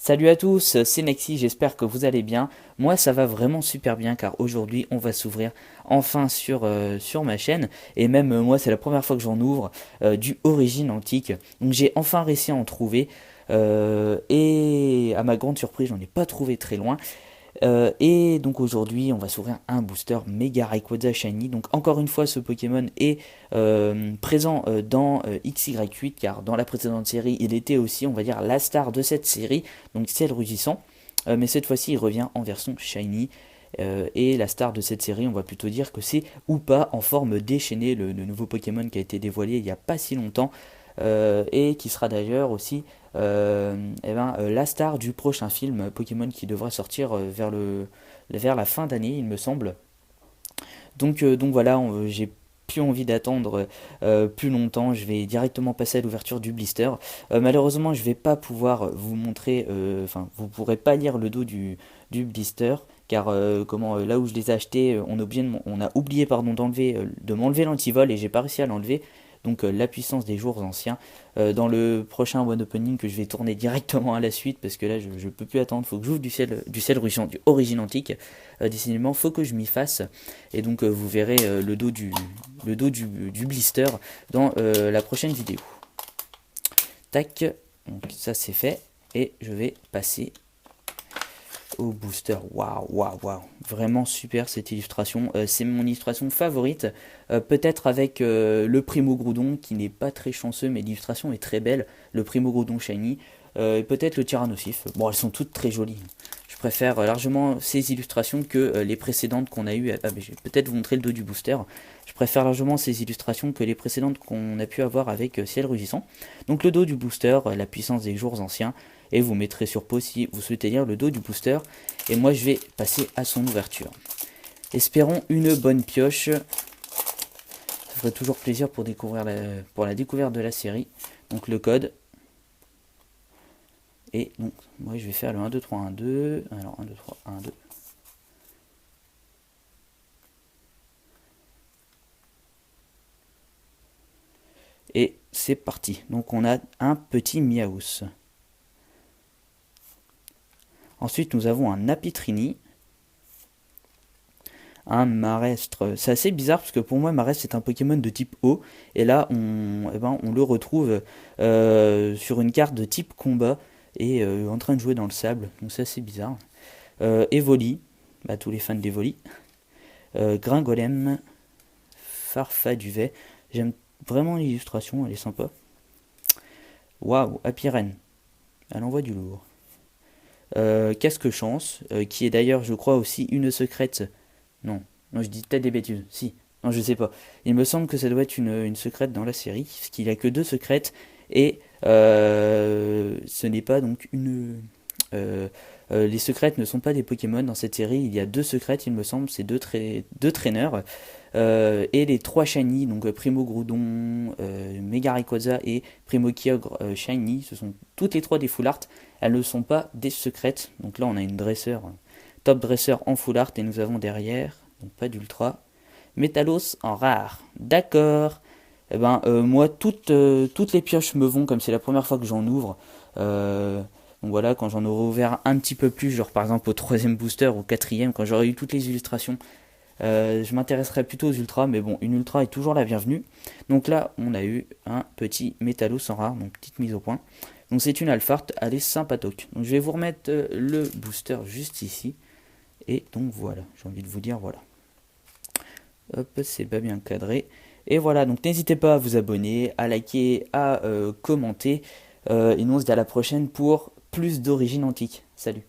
Salut à tous, c'est Nexi, j'espère que vous allez bien. Moi ça va vraiment super bien car aujourd'hui on va s'ouvrir enfin sur ma chaîne. Et même moi c'est la première fois que j'en ouvre du Origine Antique. Donc j'ai enfin réussi à en trouver. Et à ma grande surprise j'en ai pas trouvé très loin. Et donc aujourd'hui, on va s'ouvrir un booster Mega Rayquaza Shiny. Donc encore une fois, ce Pokémon est présent dans XY8, car dans la précédente série, il était aussi, on va dire, la star de cette série, donc Ciel Rugissant. Mais cette fois-ci, il revient en version Shiny. Et la star de cette série, on va plutôt dire que c'est Hoopa en forme déchaînée, le nouveau Pokémon qui a été dévoilé il n'y a pas si longtemps. Et qui sera d'ailleurs aussi la star du prochain film Pokémon qui devra sortir vers la fin d'année, il me semble. Donc voilà, j'ai plus envie d'attendre plus longtemps, je vais directement passer à l'ouverture du blister. Malheureusement, je vais pas pouvoir vous montrer, enfin, vous pourrez pas lire le dos du blister, car là où je les ai achetés, on a oublié pardon, de m'enlever l'antivol et j'ai pas réussi à l'enlever. Donc la puissance des jours anciens. Dans le prochain one opening que je vais tourner directement à la suite, parce que là je ne peux plus attendre, faut que j'ouvre du ciel ruisselant, du origine antique. Décidément, faut que je m'y fasse. Et donc vous verrez le dos du blister dans la prochaine vidéo. Tac, donc ça c'est fait. Et je vais passer au booster. Waouh, waouh, waouh. Vraiment super cette illustration. C'est mon illustration favorite. Peut-être avec le Primo Groudon qui n'est pas très chanceux, mais l'illustration est très belle. Le Primo Groudon Shiny. Et peut-être le Tyrannosif. Bon, elles sont toutes très jolies. Je préfère largement ces illustrations que les précédentes qu'on a eues. Ah, mais je vais peut-être vous montrer le dos du booster. Je préfère largement ces illustrations que les précédentes qu'on a pu avoir avec Ciel Rugissant. Donc le dos du booster, la puissance des jours anciens. Et vous mettrez sur pause si vous souhaitez lire le dos du booster. Et moi je vais passer à son ouverture. Espérons une bonne pioche. Ça ferait toujours plaisir pour la découverte de la série. Donc le code. Et donc moi je vais faire le 1, 2, 3, 1, 2. Alors 1, 2, 3, 1, 2. Et c'est parti. Donc on a un petit Miaus. Ensuite nous avons un Apitrini. Un Marestre. C'est assez bizarre parce que pour moi Marestre c'est un Pokémon de type eau. Et là on le retrouve sur une carte de type combat. Et en train de jouer dans le sable. Donc c'est assez bizarre. Evoli. Bah, tous les fans d'Evoli. Gringolem. Farfaduvet. J'aime vraiment l'illustration, elle est sympa. Waouh, Apirène. Elle envoie du lourd. Casque Chance, qui est d'ailleurs, je crois, aussi une secrète. Non, non, je dis peut-être des bêtises. Si, non, je sais pas. Il me semble que ça doit être une secrète dans la série, parce qu'il a que deux secrètes, et ce n'est pas donc une. Les secrètes ne sont pas des Pokémon dans cette série. Il y a deux secrètes, il me semble, c'est deux traîneurs. Et les trois Shiny, donc Primo Groudon, Mega Rayquaza et Primo Kyogre Shiny, ce sont toutes les trois des Full Art. Elles ne sont pas des secrètes. Donc là, on a une dresseur, top dresseur en Full Art, et nous avons derrière, donc pas d'Ultra, Métalos en rare. D'accord. Eh ben, moi, toutes les pioches me vont, comme c'est la première fois que j'en ouvre. Donc voilà, quand j'en aurai ouvert un petit peu plus, genre par exemple au troisième booster, au quatrième, quand j'aurai eu toutes les illustrations, je m'intéresserai plutôt aux ultras, mais bon, une ultra est toujours la bienvenue. Donc là, on a eu un petit Métalos en rare, donc petite mise au point. Donc c'est une Alphart, elle est sympatoque. Donc je vais vous remettre le booster juste ici. Et donc voilà, j'ai envie de vous dire voilà. Hop, c'est pas bien cadré. Et voilà, donc n'hésitez pas à vous abonner, à liker, à commenter. Et nous on se dit à la prochaine pour plus d'origine antique. Salut.